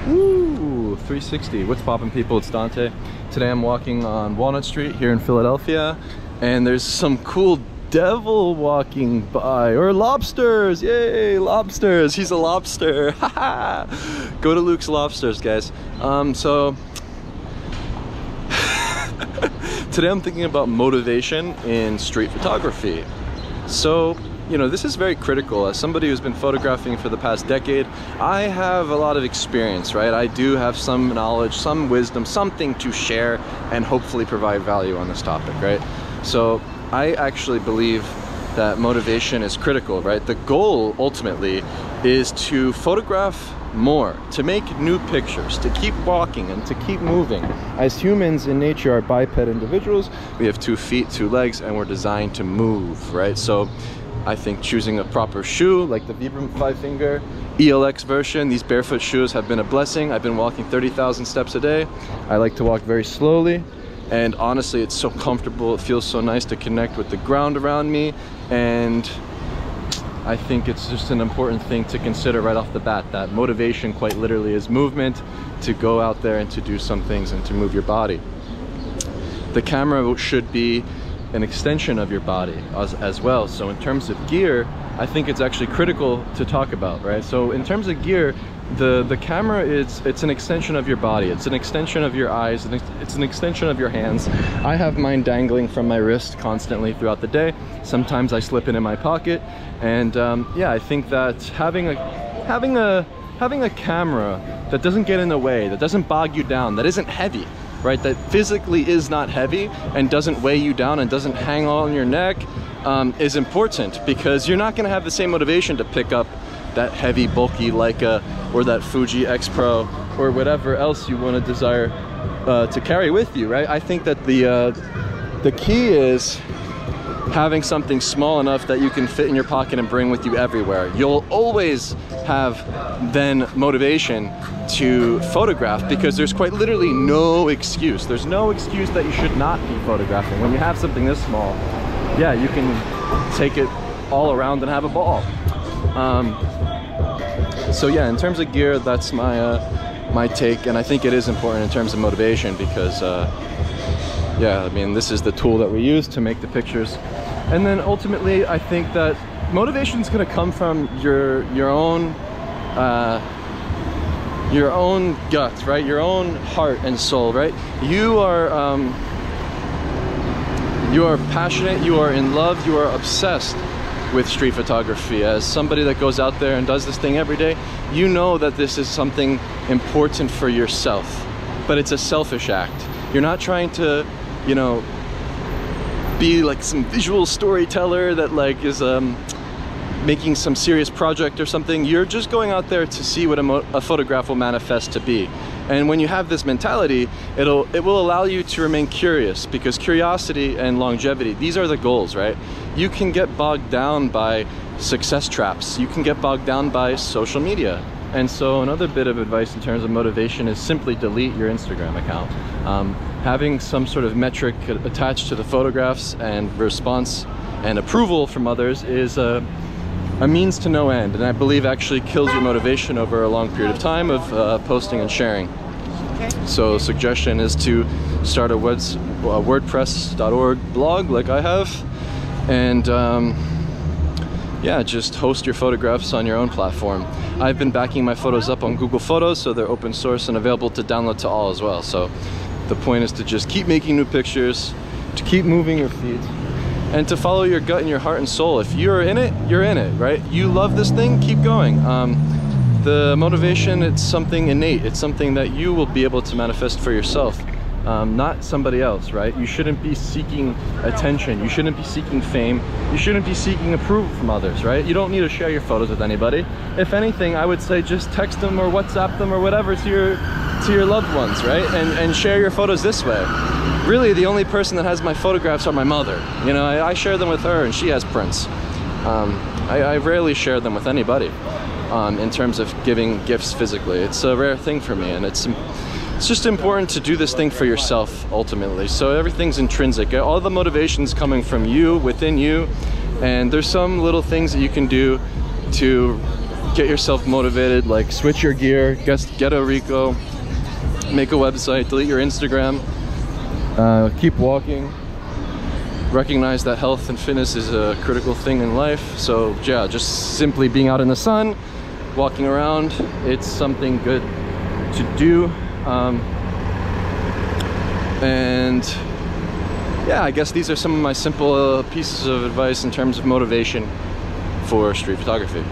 Woo! 360. What's poppin', people? It's Dante. Today I'm walking on Walnut Street here in Philadelphia, and there's some cool devil walking by, or lobsters. Yay, lobsters! He's a lobster. Haha! Go to Luke's Lobsters, guys. So today I'm thinking about motivation in street photography. So, you know, this is very critical. As somebody who's been photographing for the past decade, I have a lot of experience, right? I do have some knowledge, some wisdom, something to share and hopefully provide value on this topic, right? So I actually believe that motivation is critical, right? The goal ultimately is to photograph more, to make new pictures, to keep walking and to keep moving. As humans in nature are biped individuals. We have 2 feet, 2 legs, and we're designed to move, right? So I think choosing a proper shoe, like the Vibram 5-finger ELX version, these barefoot shoes have been a blessing. I've been walking 30,000 steps a day. I like to walk very slowly, and honestly, it's so comfortable. It feels so nice to connect with the ground around me, and I think it's just an important thing to consider right off the bat, that motivation quite literally is movement, to go out there and to do some things and to move your body. The camera should be an extension of your body as well. So in terms of gear, I think it's actually critical to talk about, right? So in terms of gear, the camera it's an extension of your body. It's an extension of your eyes. It's an extension of your hands. I have mine dangling from my wrist constantly throughout the day. Sometimes I slip it in my pocket, and yeah, I think that having a camera that doesn't get in the way, that doesn't bog you down, that isn't heavy, right, that physically is not heavy and doesn't weigh you down and doesn't hang on your neck, is important, because you're not going to have the same motivation to pick up that heavy, bulky Leica or that Fuji X Pro or whatever else you want to desire to carry with you, right? I think that the key is having something small enough that you can fit in your pocket and bring with you everywhere. You'll always have then motivation to photograph, because there's quite literally no excuse. There's no excuse that you should not be photographing. When you have something this small, yeah, you can take it all around and have a ball. So yeah, in terms of gear, that's my take, and I think it is important in terms of motivation, because yeah, I mean, this is the tool that we use to make the pictures. And then ultimately, I think that motivation is going to come from your own gut, right? Your own heart and soul, right? You are passionate, you are in love, you are obsessed with street photography. As somebody that goes out there and does this thing every day, you know that this is something important for yourself, but it's a selfish act. You're not trying to, you know, be like some visual storyteller that like is making some serious project or something. You're just going out there to see what a photograph will manifest to be. And when you have this mentality, it will allow you to remain curious, because curiosity and longevity, these are the goals, right? You can get bogged down by success traps. You can get bogged down by social media. And so another bit of advice in terms of motivation is simply delete your Instagram account. Having some sort of metric attached to the photographs and response and approval from others is a means to no end, and I believe actually kills your motivation over a long period of time of posting and sharing. So suggestion is to start a WordPress.org blog like I have, and yeah, just host your photographs on your own platform. I've been backing my photos up on Google Photos, so they're open source and available to download to all as well. So the point is to just keep making new pictures, to keep moving your feet, and to follow your gut and your heart and soul. If you're in it, you're in it, right? You love this thing, keep going. The motivation, it's something innate. It's something that you will be able to manifest for yourself, not somebody else, right? You shouldn't be seeking attention. You shouldn't be seeking fame. You shouldn't be seeking approval from others, right? You don't need to share your photos with anybody. If anything, I would say just text them or WhatsApp them or whatever to your loved ones, right? And share your photos this way. Really, the only person that has my photographs are my mother. You know, I share them with her, and she has prints. I rarely share them with anybody in terms of giving gifts physically. It's a rare thing for me, and it's just important to do this thing for yourself ultimately. So everything's intrinsic. All the motivation's coming from you, within you, and there's some little things that you can do to get yourself motivated, like switch your gear, get a Ricoh, make a website, delete your Instagram, keep walking. Recognize that health and fitness is a critical thing in life. So yeah, just simply being out in the sun, walking around, it's something good to do. And yeah, I guess these are some of my simple pieces of advice in terms of motivation for street photography.